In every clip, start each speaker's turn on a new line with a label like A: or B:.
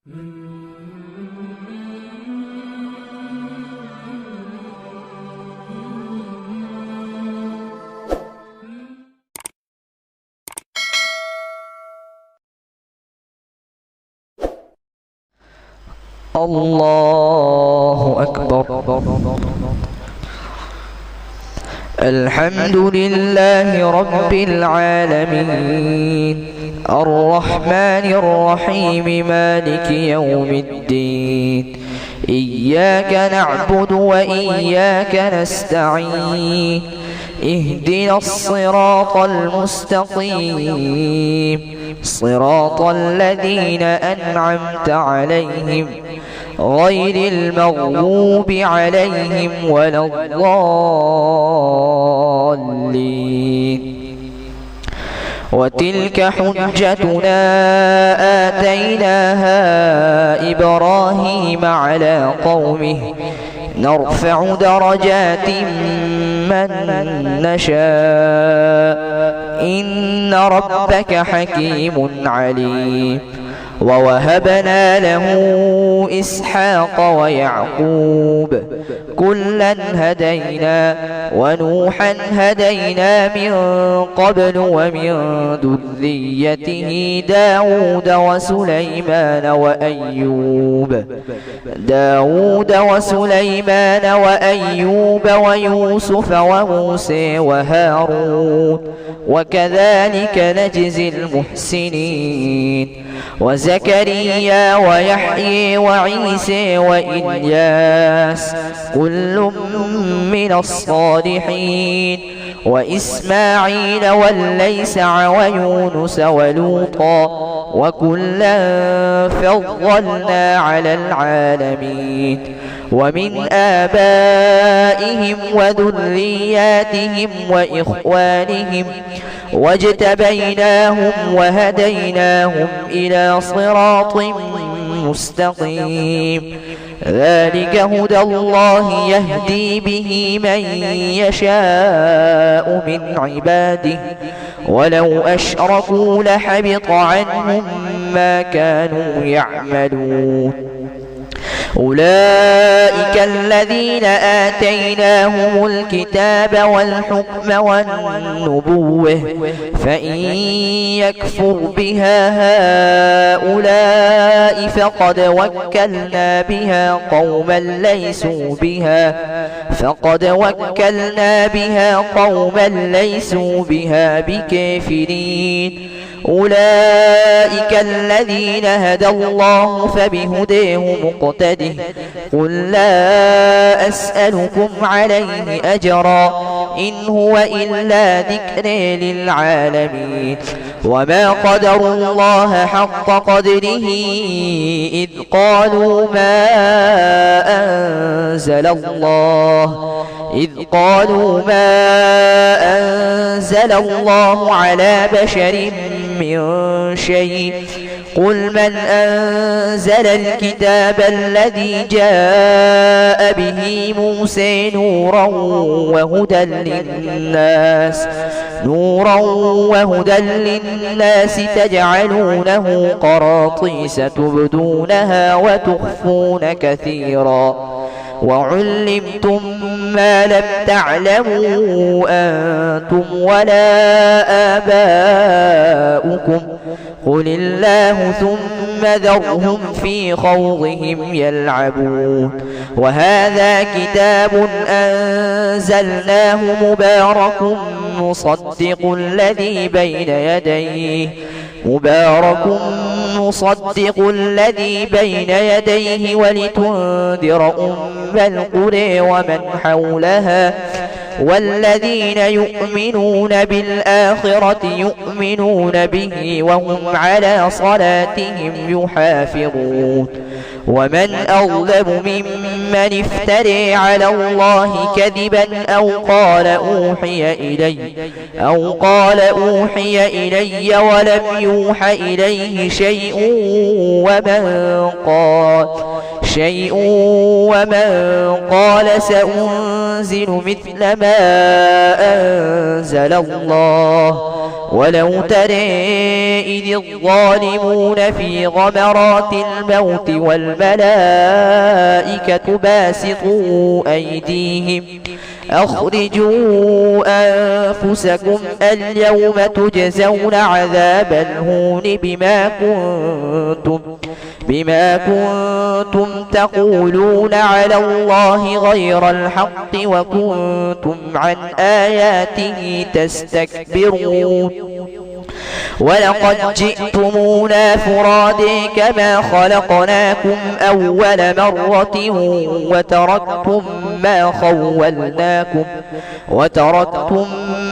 A: الله أكبر. الحمد لله رب العالمين الرحمن الرحيم مالك يوم الدين. إياك نعبد وإياك نستعين. اهدنا الصراط المستقيم صراط الذين أنعمت عليهم غير المغضوب عليهم ولا الضالين. وتلك حجتنا آتيناها إبراهيم على قومه نرفع درجات من نشاء إن ربك حكيم عليم. ووهبنا له إسحاق ويعقوب كلا هدينا ونوحا هدينا من قبل ومن ذريته داود وسليمان وأيوب ويوسف وموسى وهارون وكذلك نجزي المحسنين. وزكريا ويحيى وعيسى وإلياس كل من الصالحين وإسماعيل واليسع ويونس ولوطا وكلا فضلنا على العالمين. ومن آبائهم وذرياتهم وإخوانهم واجتبيناهم وهديناهم إلى صراط مستقيم. ذلك هدى الله يهدي به من يشاء من عباده ولو أشركوا لحبط عنهم ما كانوا يعملون. أولئك الذين آتيناهم الكتاب والحكم والنبوة فإن يكفر بها هؤلاء فقد وكلنا بها قوما ليسوا بها بكافرين. أولئك الذين هدى الله فبهداه مقتده. قل لا أسألكم عليه أجرا إن هو إلا ذكر للعالمين. وما قدروا الله حق قدره إذ قالوا ما أنزل الله على بشر من شيء. قل من أنزل الكتاب الذي جاء به موسى نورا وهدى للناس تجعلونه قراطيس تبدونها وتخفون كثيرا وعلمتم ما لم تعلموا أنتم ولا آباؤكم قل الله ثم ذرهم في خوضهم يلعبون. وهذا كتاب أنزلناه مبارك مصدق الذي بين يديه ولتنذر أم القرى ومن حولها والذين يؤمنون بالآخرة يؤمنون به وهم على صلاتهم يحافظون. ومن أظلم ممن افترى على الله كذبا أو قال أوحي إلي ولم يوح إليه شيء ومن قال سأنزل مثل ما أنزل الله ولو ترى إذ الظالمون في غمرات الموت والملائكة باسطوا أيديهم أخرجوا أنفسكم اليوم تجزون عذاب الهون بما كنتم تقولون على الله غير الحق وكنتم عن آياته تستكبرون ولقد جئتمونا فرادى كما خلقناكم أول مرة وتركتم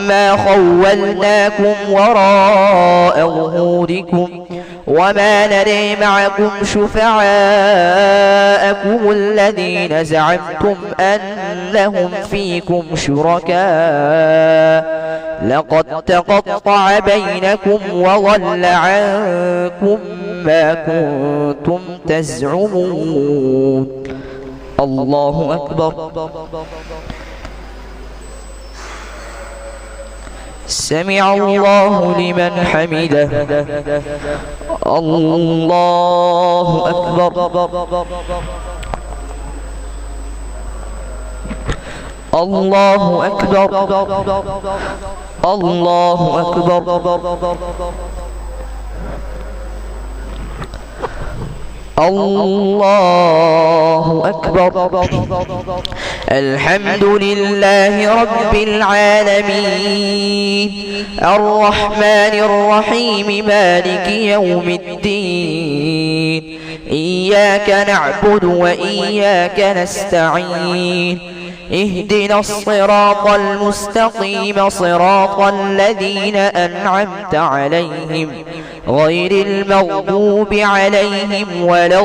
A: ما خولناكم وراء ظهوركم وما نري معكم شفعاءكم الذين زعمتم أنهم فيكم شركاء لقد تقطع بينكم وضل عنكم ما كنتم تزعمون. الله أكبر. سمع الله لمن حمده. الله أكبر. الله أكبر. الله أكبر. الله أكبر. الحمد لله رب العالمين الرحمن الرحيم مالك يوم الدين إياك نعبد وإياك نستعين اهدنا الصراط المستقيم صراط الذين أنعمت عليهم غير المغضوب عليهم ولا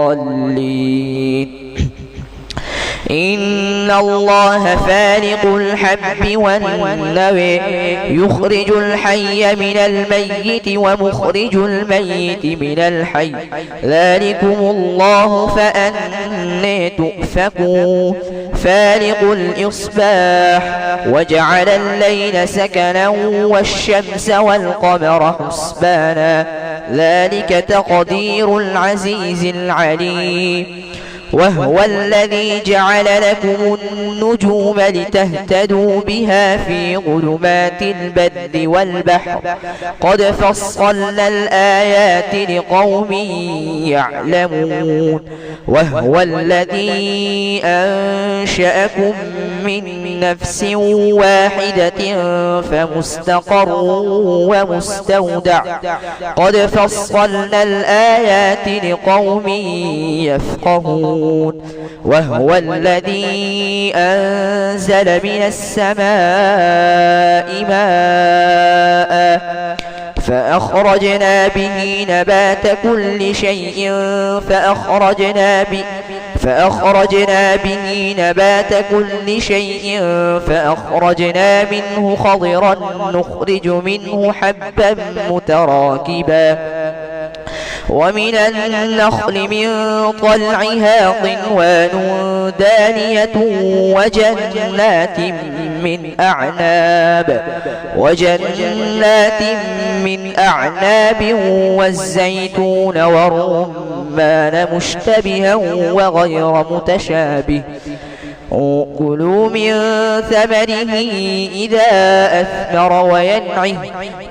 A: الضالين. إن الله فالق الحب والنوى يخرج الحي من الميت ومخرج الميت من الحي ذلكم الله فأنى تؤفكون. فالق الإصباح وجعل الليل سكنا والشمس والقمر حسبانا ذلك تقدير العزيز العليم. وهو الذي جعل لكم النجوم لتهتدوا بها في ظلمات البر والبحر قد فصلنا الآيات لقوم يعلمون. وهو الذي أنشأكم من نفس واحدة فمستقر ومستودع قد فصلنا الآيات لقوم يفقهون. وهو الذي أنزل من السماء ماء فأخرجنا به نبات كل شيء فأخرجنا منه خضرا نخرج منه حبا متراكبا ومن النخل من طلعها قنوان دانية وجنات من أعناب والزيتون والرمان مشتبها وغير متشابه كلوا من ثمره إذا أثمر وينعه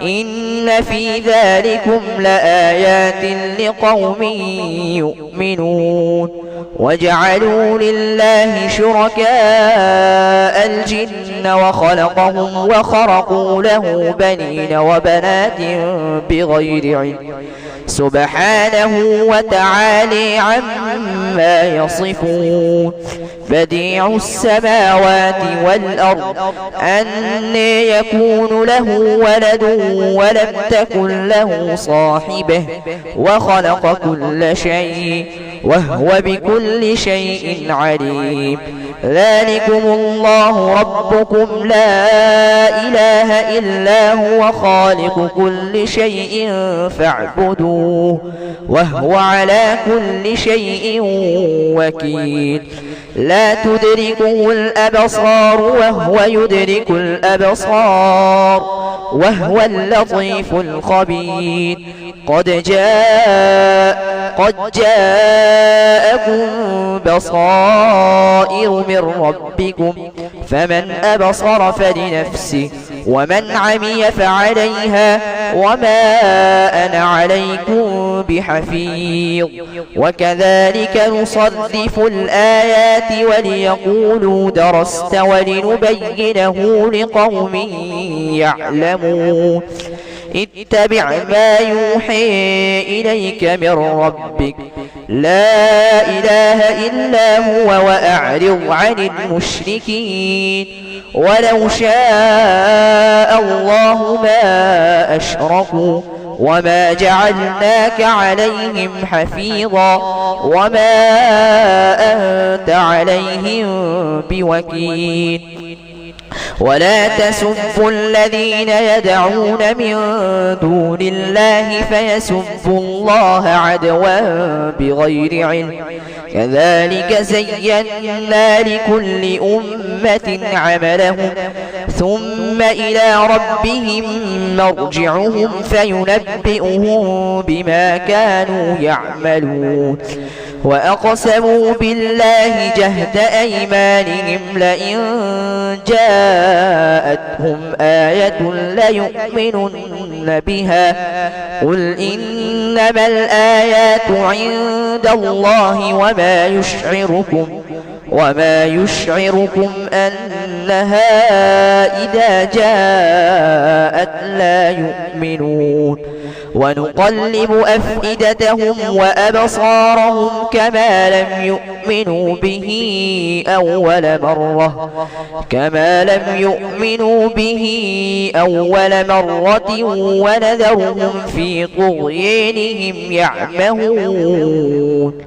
A: إن في ذلكم لآيات لقوم يؤمنون. وجعلوا لله شركاء الجن وخلقهم وخرقوا له بنين وبنات بغير علم سبحانه وتعالى عما يصفون. بديع السماوات والأرض أنى يكون له ولد ولم تكن له صاحبة وخلق كل شيء وهو بكل شيء عليم. ذلكم الله ربكم لا إله إلا هو خالق كل شيء فاعبدوه وهو على كل شيء وكيل. لا تدركه الأبصار وهو يدرك الأبصار وهو اللطيف الخبير. قد جاءكم بصائر من ربكم فمن أبصر فلنفسه ومن عمي فعليها وما أنا عليكم بحفيظ. وكذلك نصرف الآيات وليقولوا درست ولنبينه لقوم يعلمون. اتبع ما يوحي إليك من ربك لا إله إلا هو وأعرض عن المشركين. ولو شاء الله ما أشركوا وما جعلناك عليهم حفيظا وما أنت عليهم بوكيل. ولا تسبوا الذين يدعون من دون الله فيسبوا الله عدوا بغير علم. كذلك زينا لكل أمة عملهم ثم إلى ربهم مرجعهم فينبئهم بما كانوا يعملون. وأقسموا بالله جهد أيمانهم لئن جاءتهم آية ليؤمنن بها قل إنما الآيات عند الله وما يشعركم أنها إذا جاءت لا يؤمنون. ونقلب أفئدتهم وأبصارهم كما لم يؤمنوا به أول مرة ونذرهم في طغيانهم يعمهون.